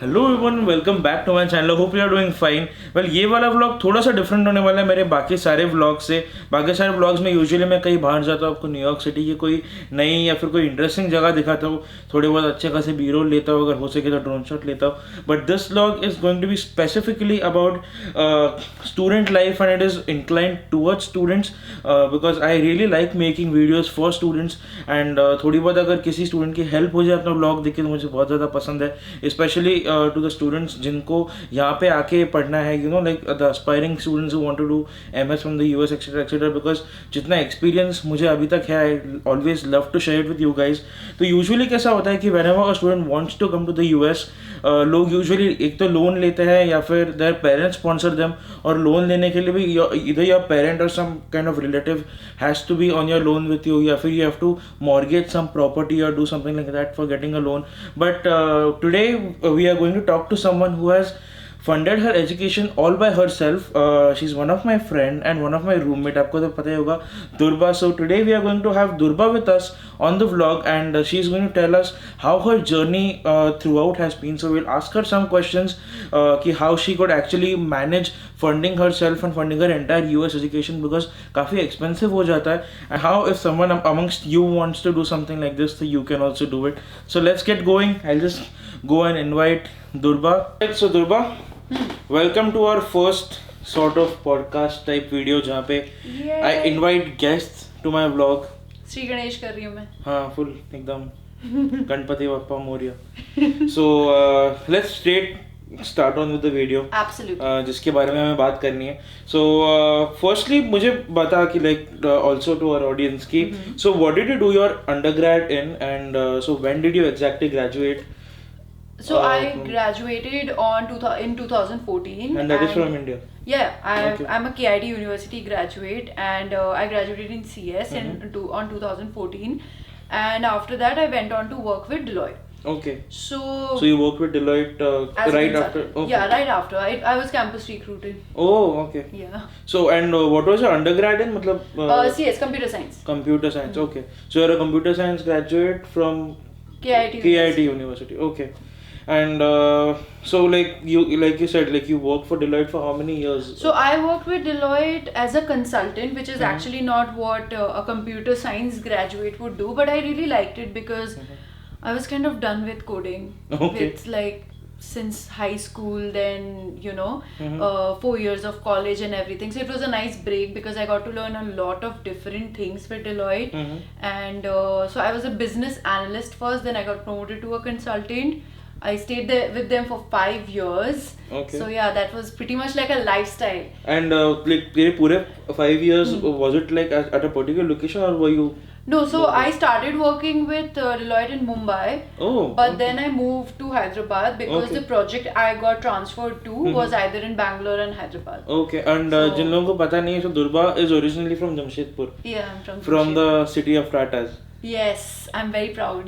Hello everyone, welcome back to my channel. Hope you are doing fine. Well, ये वाला vlog थोड़ा सा different होने वाला है मेरे बाकी सारे व्लॉग से। बाकी सारे व्लॉग्स में यूजुअली मैं कहीं बाहर जाता हूँ, आपको न्यूयॉर्क सिटी की कोई नई या फिर कोई इंटरेस्टिंग जगह दिखाता हूँ, थोड़े बहुत अच्छे खासे बी रोल लेता हूँ, अगर हो सके तो ड्रोन शॉट लेता हूँ। But this vlog is going to be specifically about student life and it is inclined towards students because I really like making videos for students and थोड़ी बहुत अगर किसी स्टूडेंट की हेल्प हो जाए अपना व्लॉग देखे तो मुझे बहुत ज़्यादा पसंद है, स्पेशली टू द स्टूडेंट्स जिनको यहाँ पे आके पढ़ना है, you know, like the aspiring students who want to do MS from the US etcetera etcetera. Because जितना एक्सपीरियंस मुझे अभी तक है, I always love to share it with you guys. तो यूजुअली कैसा होता है कि whenever a student wants to come to the US, लोग यूजुअली एक तो लोन लेते हैं या फिर देयर पेरेंट्स स्पॉन्सर देम, और लोन लेने के लिए भी इधर your parent or some kind of relative has to be on your loan with you, या फिर you have to mortgage some property or do something like that for getting a loan. But today we are going to talk to someone who has funded her education all by herself. She's one of my friend and one of my roommate. आपको तो पता ही होगा, Durba. So today we are going to have Durba with us on the vlog, and she's going to tell us how her journey throughout has been. So we'll ask her some questions कि how she could actually manage funding herself and funding her entire US education, because काफ़ी expensive हो जाता है, and how if someone amongst you wants to do something like this, so you can also do it. So let's get going. I'll just go and invite Durba. So Durba, welcome to our first sort of podcast type video जहाँ पे I invite guests to my vlog. Shri Ganesh कर रही हूँ मैं। हाँ, full एकदम Ganpati Bappa Moriya. So let's straight start on with the video. Absolutely. जिसके बारे में हमें बात करनी है। So firstly मुझे बता कि like also to our audience कि so what did you do your undergrad in, and so when did you exactly graduate? So I graduated in 2014. And that is from India? Yeah, Okay. I'm a KIT University graduate, and I graduated in CS on 2014, and after that I went on to work with Deloitte. Okay. So you worked with Deloitte as a right consultant. after? Okay. Yeah, right after. I was campus recruited. Oh, okay. Yeah. So and what was your undergrad in? मतलब CS, computer science. computer science. Okay. So you're a computer science graduate from KIT University. Okay. And so like you said, like you worked for Deloitte for how many years? So I worked with Deloitte as a consultant, which is actually not what a computer science graduate would do, but I really liked it because I was kind of done with coding. Okay. It's like since high school, then 4 years of college and everything. So it was a nice break because I got to learn a lot of different things with Deloitte. And so I was a business analyst first, then I got promoted to a consultant. I stayed there with them for 5 years. Okay. So yeah, that was pretty much like a lifestyle. And like तेरे पूरे 5 years was it like at a particular location, or were you? No, so I started working with Deloitte in Mumbai. Oh. But then I moved to Hyderabad because Okay. the project I got transferred to was either in Bangalore and Hyderabad. Okay. And जिन लोगों को पता नहीं है, so Durba is originally from Jamshedpur. Yeah, I'm from From Jamshedpur. the city of Tatas. Yes, I'm very proud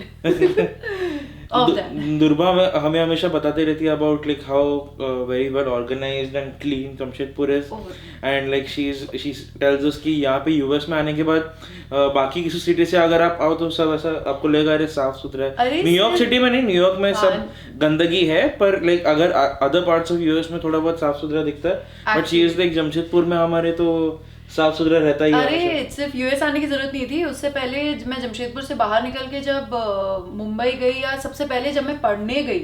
of that. दुर्बा हमें हमेशा बताते रहती है about like how very well organized and clean Jamshedpur is. And like she tells us कि यहाँ पे US में आने के बाद बाकी किसी सिटी से अगर आप आओ तो सब ऐसा आपको लगेगा अरे साफ सुथरा है। न्यूयॉर्क सिटी में नहीं, न्यूयॉर्क में सब गंदगी है, पर लाइक अगर अदर पार्ट्स ऑफ यूएस में थोड़ा बहुत साफ सुथरा दिखता है, but she is like Jamshedpur में हमारे तो साफ सुथरा रहता ही है। अरे सिर्फ यूएस आने की जरूरत नहीं थी, उससे पहले मैं जमशेदपुर से बाहर निकल के जब मुंबई गई, या सबसे पहले जब मैं पढ़ने गई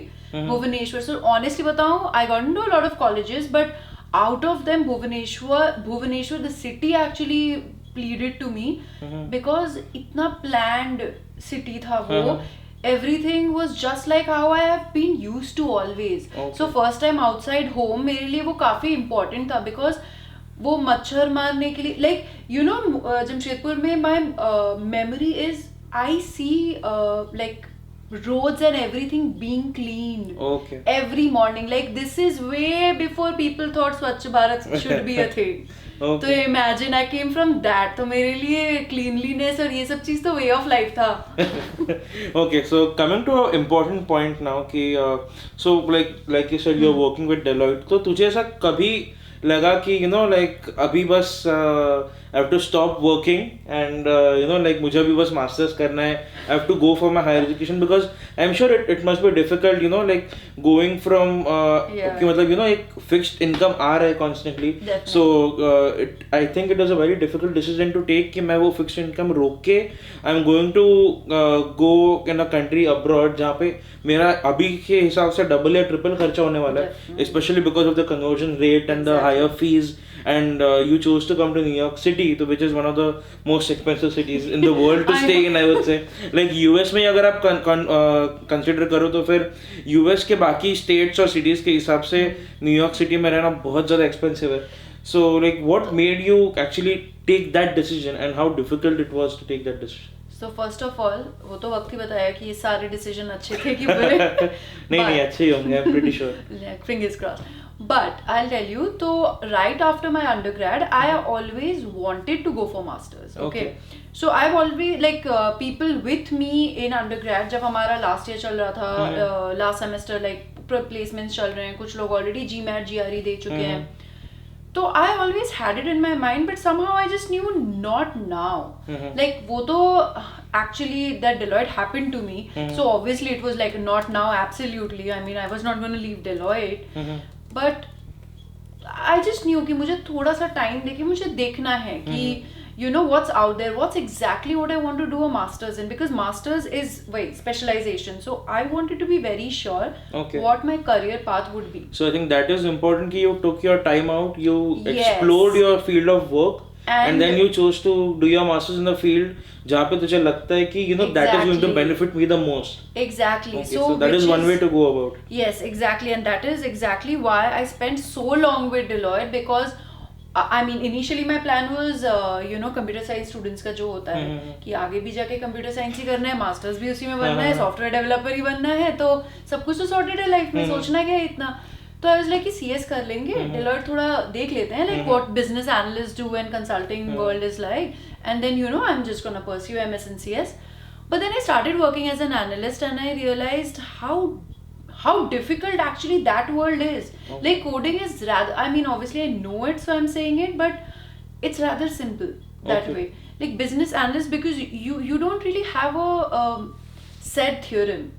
भुवनेश्वर, सो ऑनेस्टली बताऊं, I got into a lot of colleges, but out of them Bhubaneswar the city actually pleaded to me because इतना प्लान्ड सिटी था वो। Everything was just like how I have been used to always. Okay. So first time outside home मेरे लिए वो काफी important था because वो मच्छर मारने के लिए, like you know, जमशेदपुर में my memory is I see like roads and everything being cleaned. Okay. Every morning, like this is way before people thought Swachh Bharat should be a thing. Okay. तो imagine I came from that, तो मेरे लिए cleanliness और ये सब चीज तो way of life था. Okay, so coming to an important point now कि so like you said you're working with Deloitte, तो तुझे ऐसा कभी लगा कि you know like अभी बस I have to stop working and like मुझे अभी बस masters करना है. I have to go for my higher education because I'm sure it must be difficult, like going from Yeah. कि मतलब एक fixed income आ रहा है constantly. Definitely. So I think it was a very difficult decision to take कि मैं वो fixed income रोक के I'm going to go in a country abroad जहाँ पे मेरा अभी के हिसाब से डबल या ट्रिपल खर्चा होने वाला है, Definitely. especially because of the conversion rate and the Exactly. higher fees. And you chose to come to New York City, which is one of the most expensive cities in the world to stay in, I would say. Like US में अगर आप consider करो तो फिर US के बाकी states और cities के हिसाब से New York City में रहना बहुत ज़्यादा expensive है. So like what made you actually take that decision and how difficult it was to take that decision? So first of all, वो तो वक्त ही बताया कि ये सारे डिसीजन अच्छे थे कि बुरे. नहीं अच्छे ही होंगे, I'm pretty sure. Fingers crossed. But I'll tell you, so right after my undergrad, I always wanted to go for masters. Okay. So I've always like people with me in undergrad. जब हमारा last year चल रहा था, last semester like placements चल रहे हैं, कुछ लोग already GMAT GRE दे चुके हैं. तो I always had it in my mind, but somehow I just knew not now. Like वो तो actually that Deloitte happened to me. So obviously it was like not now, absolutely. I mean I was not going to leave Deloitte. But I just knew कि मुझे थोड़ा सा time देके मुझे देखना है कि what's out there, what's exactly what I want to do a master's in, because master's is specialization. So I wanted to be very sure what my career path would be. So I think that is important कि you took your time out, you Yes. explored your field of work and then you chose to do your masters in the field जहाँ पे तुझे लगता है कि that is going to Exactly. benefit me the most. Exactly. Okay, so that which is one way to go about. Yes, exactly, and that is exactly why I spent so long with Deloitte, because I mean initially my plan was computer science students का जो होता है कि आगे भी जाके computer science ही करना है, masters भी उसी में बनना है, software developer ही बनना है, तो सब कुछ तो sorted है life में, सोचना क्या है इतना. तो I was like कि CS कर लेंगे, Deloitte थोड़ा देख लेते हैं like what business analysts do and consulting world is like, and then I'm just gonna pursue MS and CS. But then I started working as an analyst and I realized how difficult actually that world is. Like coding is rather, I mean obviously I know it, so I'm saying it, but it's rather simple that way. Like business analyst, because you don't really have a set theorem.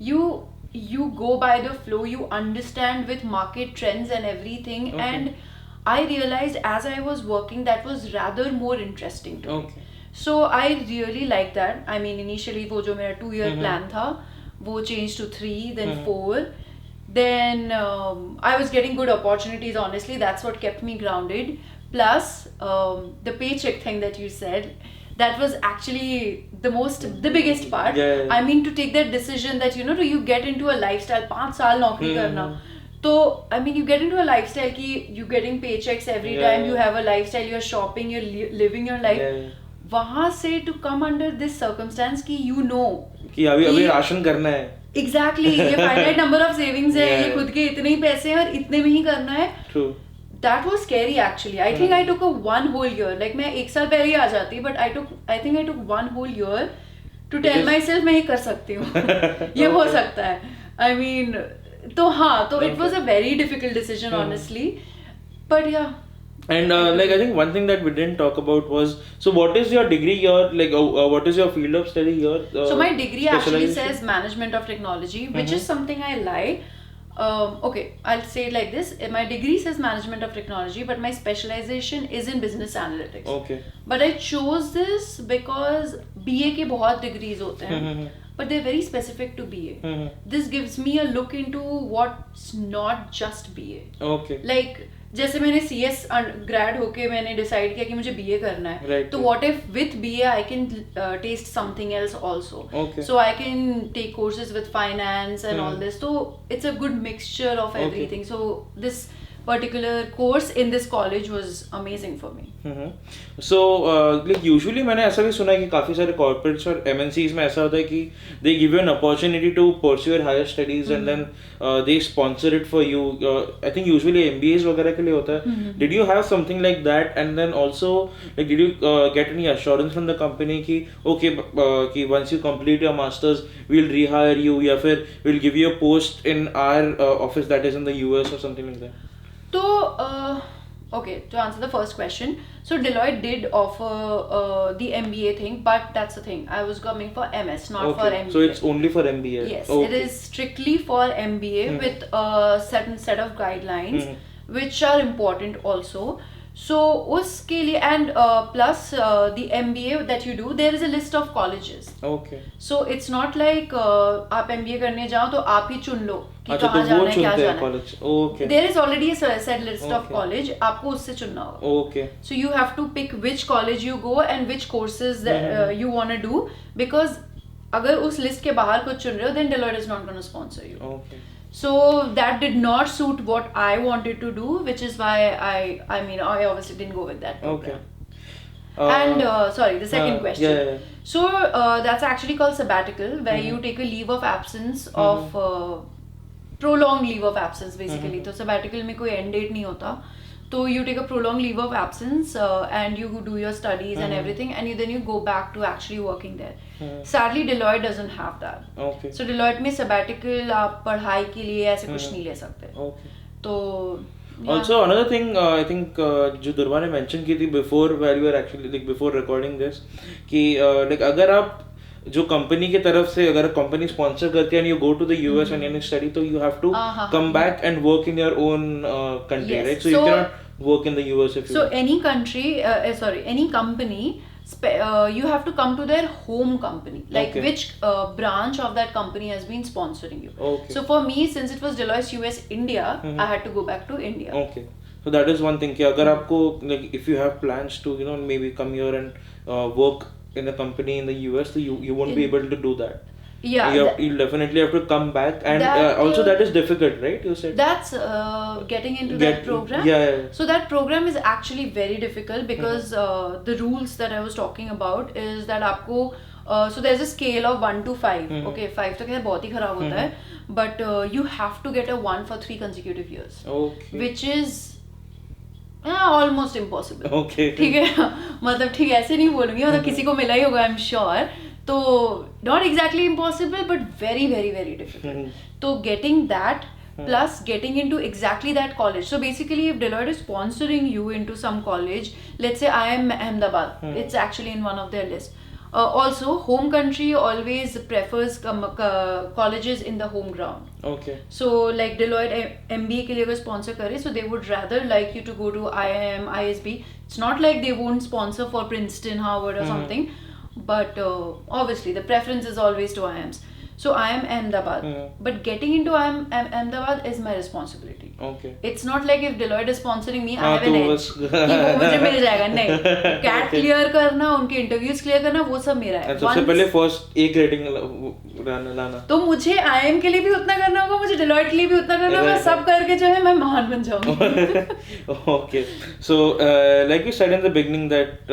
You go by the flow, you understand with market trends and everything. And I realized as I was working that was rather more interesting to me. So I really like that. I mean initially वो जो मेरा 2-year plan था वो changed to 3, then 4. Then I was getting good opportunities, honestly. That's what kept me grounded. Plus the paycheck thing that you said, that was actually the biggest part. Yeah. I mean to take that decision that you get into a lifestyle 5 साल नौकरी करना. So I mean you get into a lifestyle कि you getting paychecks every time, you have a lifestyle, you're shopping, you're living your life. वहाँ से to come under this circumstance कि कि अभी ration करना है. Exactly, ये finite number of savings है, ये खुद के इतने ही पैसे हैं और इतने में ही करना है. True. That was scary actually. I think I took a 1 whole year. Like मैं 1 साल पहले ही आ जाती, but I think I took 1 whole year to tell myself मैं ये कर सकती हूँ. ये हो सकता है. I mean, तो हाँ, तो it was a very difficult decision honestly. But yeah. And like I think one thing that we didn't talk about was, so what is your degree here, like what is your field of study here? So my degree actually says management of technology, which is something I like. Okay, I'll say it like this. My degree says management of technology, but my specialization is in business analytics. Okay. But I chose this because BA के बहुत degrees होते हैं, but they're very specific to BA. This gives me a look into what's not just BA. Okay. Like जैसे मैंने CS grad होके मैंने decide किया कि मुझे BA करना है, Right. तो what if with BA I can taste something else also. Okay. So I can take courses with finance and all this. So it's a good mixture of everything. So this particular course in this college was amazing for me. So like usually मैंने ऐसा भी सुना है कि काफी सारे corporates और MNCs में ऐसा होता है कि they give you an opportunity to pursue your higher studies and then they sponsor it for you. I think usually MBAs वगैरह के लिए होता है. Did you have something like that? And then also like did you get any assurance from the company कि okay कि once you complete your masters we'll rehire you या फिर we'll give you a post in our office that is in the US or something like that? तो Okay, to answer the first question, so Deloitte did offer the MBA thing, but that's the thing. I was coming for MS, not for Okay, MBA. so it's only for MBA. Yes, Okay. it is strictly for MBA with a certain set of guidelines which are important also. So uske liye, and plus the MBA that you do, there is a list of colleges. Okay. So it's not like आप MBA करने जाओ तो आप ही चुन लो कि अच्छा, कहाँ तो जाना वो है, क्या चुनते हैं जाना है. college. Okay. There is already a set list of Okay. college, आपको उससे चुनना होगा. Okay. So you have to pick which college you go and which courses that you want to do, because अगर उस list के बाहर कुछ चुन रहे हो, then Deloitte is not going to sponsor you. Okay. So that did not suit what I wanted to do, which is why I mean I obviously didn't go with that program. Okay. And sorry, the second question. Yeah. So that's actually called sabbatical, where you take a leave of absence of prolonged leave of absence basically. तो sabbatical में कोई end date नहीं होता. So you take a prolonged leave of absence and you do your studies and everything, and then you go back to actually working there. Sadly, Deloitte doesn't have that. Okay. So Deloitte में sabbatical आप पढ़ाई के लिए ऐसे कुछ नहीं ले सकते. Okay. तो Also another thing I think जो दुर्वा ने mention की थी before while we were actually like before recording this कि like अगर आप जो कंपनी की तरफ से अगर कंपनी स्पॉन्सर करती है and you go to the US and you study तो you have to come back and work in your own country, Yes. right? So you cannot work in the US if you So any country, any company, you have to come to their home company, like Okay. which branch of that company has been sponsoring you. Okay. So for me, since it was Deloitte US India, I had to go back to India. Okay. So that is one thing कि अगर आपको like if you have plans to maybe come here and work in a company in the US, so you won't be able to do that. Yeah, You'll definitely have to come back, and that, also that is difficult, right? You said that's getting into that program. Yeah. So that program is actually very difficult because the rules that I was talking about is that आपको so there's a scale of 1 to 5. Okay, 5 तो खैर बहुत ही खराब होता है, but you have to get a 1 for 3 consecutive years. Okay. Which is almost impossible. Okay. ठीक है, मतलब ठीक है ऐसे नहीं बोलूँगी, मतलब किसी को मिला ही होगा I'm sure. तो not exactly impossible but very very very difficult. तो getting that plus getting into exactly that college. So basically if Deloitte is sponsoring you into some college, let's say I am Ahmedabad, it's actually in one of their list. Also home country always prefers colleges in the home ground. Okay. So like Deloitte MBA के लिए अगर sponsor करे, so they would rather like you to go to IIM, ISB. It's not like they won't sponsor for Princeton, Harvard or something, but obviously the preference is always to IIMs. So I am Ahmedabad, but getting into Ahmedabad is my responsibility. Okay. It's not like if Deloitte is sponsoring me, I have तो an edge बस कि वो मुझे मिल जाएगा. नहीं, CAT clear करना, उनके interviews clear करना, वो सब मेरा है. सबसे पहले फर्स्ट एक रेटिंग लाना. तो मुझे IIM के लिए भी उतना करना होगा, मुझे Deloitte के लिए भी उतना करना होगा, सब करके जो है मैं महान बन जाऊंगी. Okay. So like you said in the beginning that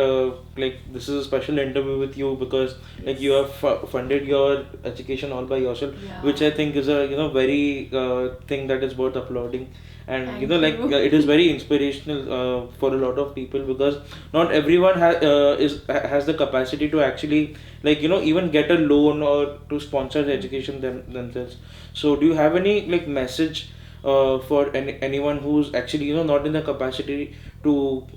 like this is a special interview with you because like you have funded your education all by yourself, which I think is a very thing that is worth applauding. And Thank like you. it is very inspirational for a lot of people because not everyone has the capacity to actually like even get a loan or to sponsor the education themselves. So do you have any like message for anyone who's actually not in the capacity to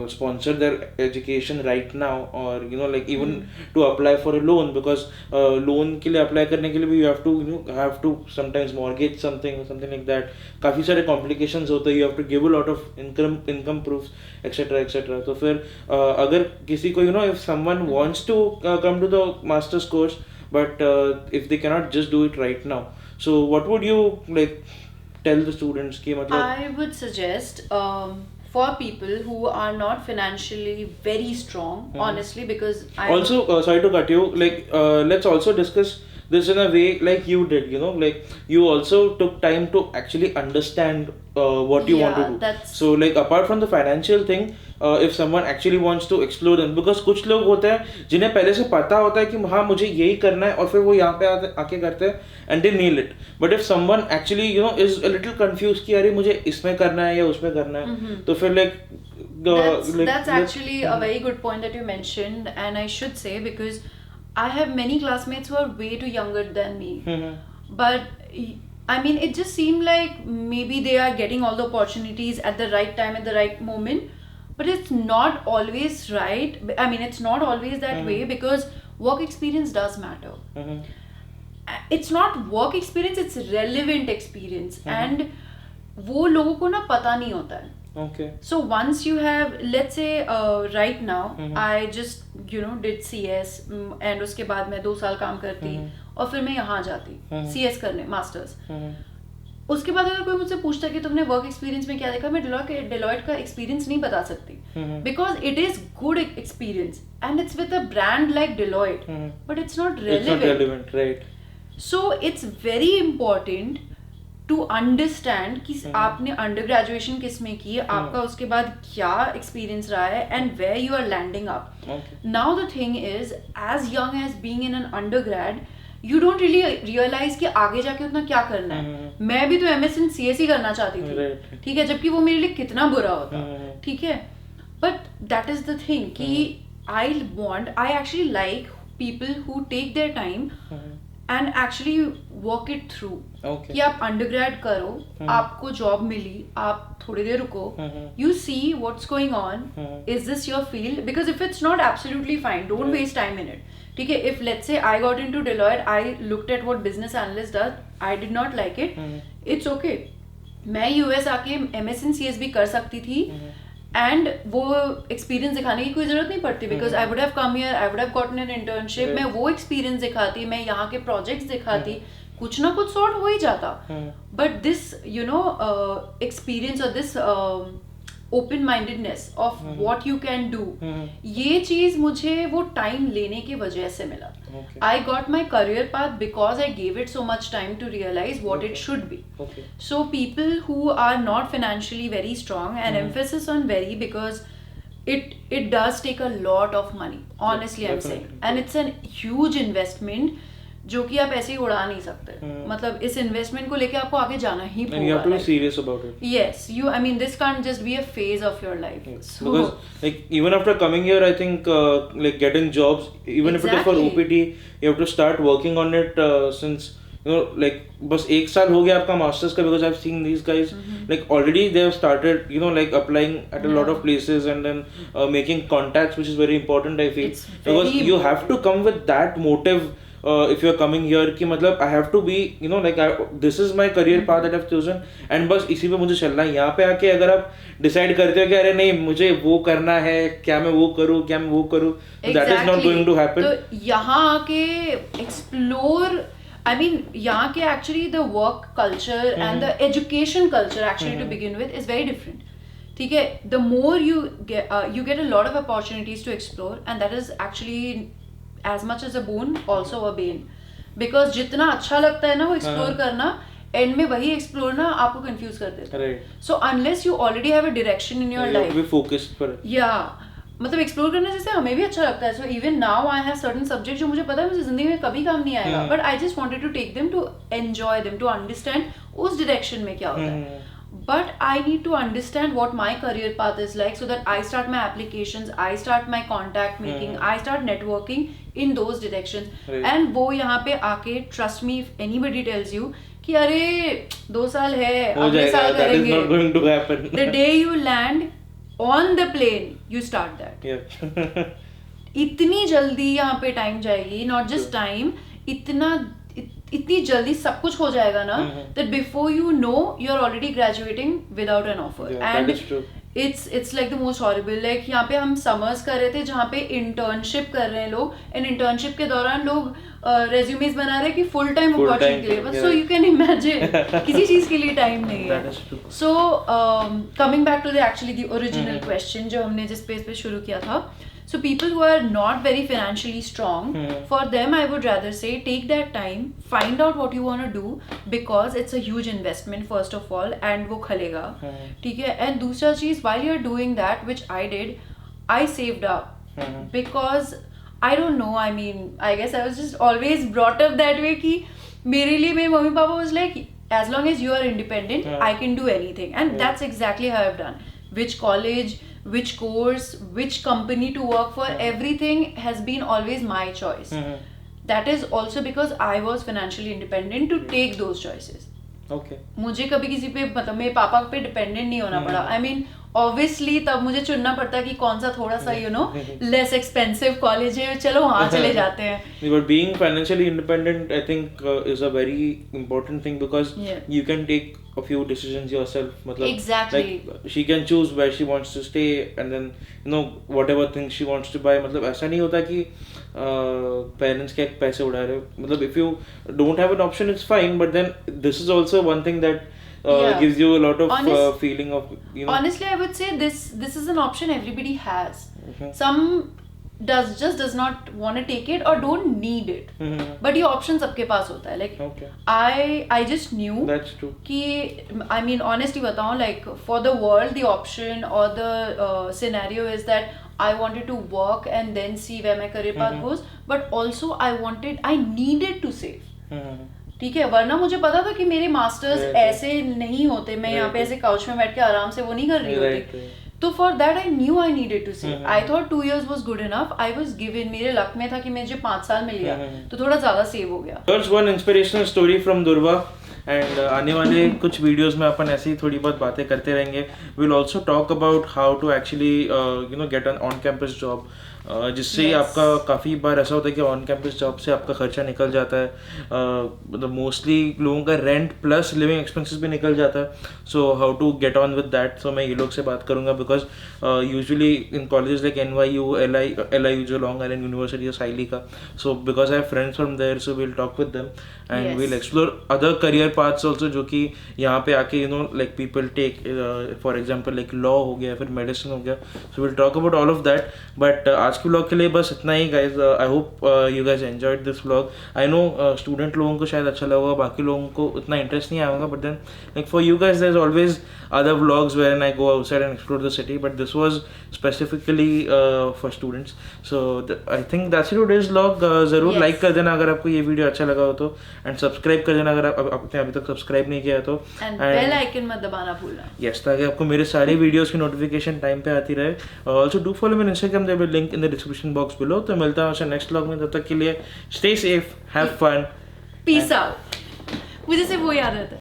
sponsor their education right now, or like even to apply for a loan, because loan के लिए apply करने के लिए भी you have to sometimes mortgage something or something like that. काफी सारे complications होते हैं, you have to give a lot of income proofs, etc. तो फिर अगर किसी को if someone wants to come to the master's course but if they cannot just do it right now, so what would you like tell the students कि मतलब I would suggest for people who are not financially very strong, honestly, because I also sorry to cut you, like let's also discuss this in a way like you did, like you also took time to actually understand what you want to do. So like apart from the financial thing, if someone actually wants to explore them, because कुछ लोग होते हैं जिन्हें पहले से पता होता है कि हाँ मुझे यही करना है और फिर वो यहाँ पे आके करते हैं and they nail it. But if someone actually is a little confused कि अरे मुझे इसमें करना है या उसमें करना है, तो फिर that's actually a very good point that you mentioned, and I should say because I have many classmates who are way too younger than me, but I mean, it just seemed like maybe they are getting all the opportunities at the right time, at the right moment. But it's not always right. I mean, it's not always that way, because work experience does matter. It's not work experience, it's relevant experience. And वो लोगों को ना पता नहीं होता है. Okay. So once you have, let's say right now, I just did CS, and उसके बाद मैं 2 साल काम करती, और फिर मैं यहाँ जाती CS करने मास्टर्स. उसके बाद अगर कोई मुझसे पूछता कि तुमने वर्क एक्सपीरियंस में क्या देखा, मैं डेलॉयट का एक्सपीरियंस नहीं बता सकती, because it is good experience and it's with a brand like Deloitte, but it's not relevant. Right. So it's very important to understand कि आपने अंडर ग्रेजुएशन किस में की, आपका उसके बाद क्या एक्सपीरियंस रहा है, and where you are landing up. Now the thing is, as young as being in an undergrad, you don't really realise कि आगे जाके उतना क्या करना है. मैं भी तो MS इन CS ही करना चाहती थी, ठीक है, जबकि वो मेरे लिए कितना बुरा होता, ठीक है. But that is the thing कि I actually like people who take their time and actually work it through. कि आप अंडरग्रेड करो, आपको जॉब मिली, आप थोड़ी देर रुको, you see what's going on, is this your field, because if it's not absolutely fine, don't waste time in it. ठीक है, if let's say I got into Deloitte, I looked at what business analyst does, I did not like it, it's okay. मैं US आके MS in CS भी कर सकती थी, and वो experience दिखाने की कोई जरूरत नहीं पड़ती, because I would have come here, I would have gotten an internship, मैं वो experience दिखाती, मैं यहाँ के projects दिखाती, कुछ ना कुछ sort हो ही जाता. But this experience or this open mindedness of what you can do, ये चीज मुझे वो टाइम लेने की वजह से मिला. I got my career path because I gave it so much time to realise what it should be. So people who are not financially very strong, and emphasis on very, because it does take a lot of money, honestly. I'm saying, and it's a huge investment जो कि आप ऐसे ही उड़ा नहीं सकते. मतलब इस investment को लेके आपको आगे जाना ही पड़ेगा. You have to be serious about it. Yes, I mean, this can't just be a phase of your life. So, because like even after coming here, I think like getting jobs, even if it is for OPT, you have to start working on it since like बस 1 साल हो गया आपका masters का, because I've seen these guys like already they have started like applying at a lot of places, and then making contacts, which is very important, I feel, because you have to come with that motive. If you are coming here कि मतलब I have to be like this is my career path that I've chosen, and बस इसी पे मुझे चलना है. यहाँ पे आके अगर आप डिसाइड करते हो कि अरे नहीं मुझे वो करना है, क्या मैं वो करूँ, क्या मैं वो करूँ, that is not going to happen. तो यहाँ आके explore, I mean, यहाँ के actually the work culture and the education culture actually to begin with is very different. ठीक है, the more you get a lot of opportunities to explore, and that is actually as much as a boon, also a bane, because जितना अच्छा लगता है ना वो explore करना, and में वही एक्सप्लोर ना आपको कंफ्यूज कर देता है. So unless you already have a direction in your life, be focused for it. या मतलब एक्सप्लोर करने जैसे हमें भी अच्छा लगता है. So even now I have certain subject जो मुझे पता है मुझे जिंदगी में कभी काम नहीं आएगा, but I just wanted to take them, to enjoy them, to understand उस डायरेक्शन में क्या होता है. But I need to understand what my career path is like, so that I start my applications, I start my contact making, I start networking in those directions. And वो यहाँ पे आके, trust me, if anybody tells you कि अरे 2 साल है, अगले साल करेंगे, that is not going to happen. The day you land on the plane, you start that. Yeah. इतनी जल्दी यहाँ पे टाइम जाएगी, not just time, इतनी जल्दी सब कुछ हो जाएगा ना, that before you know you're already graduating without an offer. And that is true. It's like the most horrible. Like यहाँ पे हम summers कर रहे थे जहाँ पे internship कर रहे हैं लोग, and internship के दौरान लोग resumes बना रहे हैं कि full time opportunity के लिए, so you can imagine किसी चीज के लिए time नहीं है. That is true. So coming back to the original question जो हमने जिस पेज पे शुरू किया था. So people who are not very financially strong, for them I would rather say take that time, find out what you want to do, because it's a huge investment first of all, and वो खलेगा, ठीक है. And दूसरा चीज, while you're doing that, which I did, I saved up, because I don't know, I mean, I guess I was just always brought up that way कि मेरे लिए मेरे mummy papa was like, as long as you are independent, I can do anything, and that's exactly how I've done. Which college, which course, which company to work for, everything has been always my choice. That is also because I was financially independent to take those choices. Okay मुझे कभी किसी पे मतलब मेरे पापा पे dependent नहीं होना पड़ा. आई मीन ऑब्वियसली तब मुझे चुनना पड़ता कि कौन सा थोड़ा सा लेस एक्सपेंसिव कॉलेज है, चलो वहाँ चले जाते हैं. But being financially independent, I think, is a very important thing because you can take a few decisions yourself. मतलब, Exactly. like she can choose where she wants to stay and then whatever things she wants to buy. मतलब ऐसा नहीं होता कि parents के पैसे उड़ा रहे हो. मतलब if you don't have an option, it's fine. But then this is also one thing that gives you a lot of feeling of Honestly, I would say this is an option everybody has. Some does not want to take it or don't need it. But ये option सबके पास होता है. Like I just knew that's true कि I mean honestly बताऊँ, like for the world the option or the scenario is that I wanted to work and then see where my career path goes, but also I needed to save. ठीक है, वरना मुझे पता था कि मेरे masters ऐसे नहीं होते, मैं यहाँ पे ऐसे काउच में बैठ के आराम से वो नहीं कर रही होती. तो for that I knew I needed to save. I thought 2 years was good enough. I was given, मेरे लक में था कि मुझे 5 साल मिल गया, तो थोड़ा ज्यादा सेव हो गया. There's one inspirational story from Durva. And आने वाले कुछ वीडियोस में अपन ऐसे ही थोड़ी बहुत बातें करते रहेंगे. Will also talk about how to actually get an on campus job, जिससे आपका काफ़ी बार ऐसा होता है कि ऑन कैंपस जॉब से आपका खर्चा निकल जाता है. मतलब मोस्टली लोगों का रेंट प्लस लिविंग एक्सपेंसेस भी निकल जाता है. So how to get on with that. So मैं ये लोग से बात करूँगा because usually in college like NYU, LIU जो लॉन्ग आइलैंड यूनिवर्सिटी है साइली का. So because I have friends from there, so will talk with them and will explore other career paths also जो कि यहाँ पे आके like people take. For example like law हो गया, फिर मेडिसिन हो गया. सो will talk about all of that. But आज के व्लॉग के लिए बस इतना ही guys. I hope you guys enjoyed this vlog. I know student लोगों को शायद अच्छा लगा, बाकी लोगों को उतना इंटरेस्ट नहीं आएगा. But then like for you guys there is always other vlogs wherein I go outside and explore the city, but this was specifically for students. So I think that's it today's vlog. ज़रूर like कर देना अगर आपको ये video अच्छा लगा हो तो, and subscribe कर देना अगर आपने अभी तक सब्सक्राइब नहीं किया तो, and bell icon मत दबाना भूलना. Yes, ताकि आपको मेरे सारे वीडियोस की नोटिफिकेशन टाइम पे आती रहे. Also do follow me on Instagram, there will be link in the description box below. तो मिलता हूँ नेक्स्ट व्लॉग में. तब तक के लिए stay safe, have fun, peace out. मुझे सिर्फ वो याद रहता है.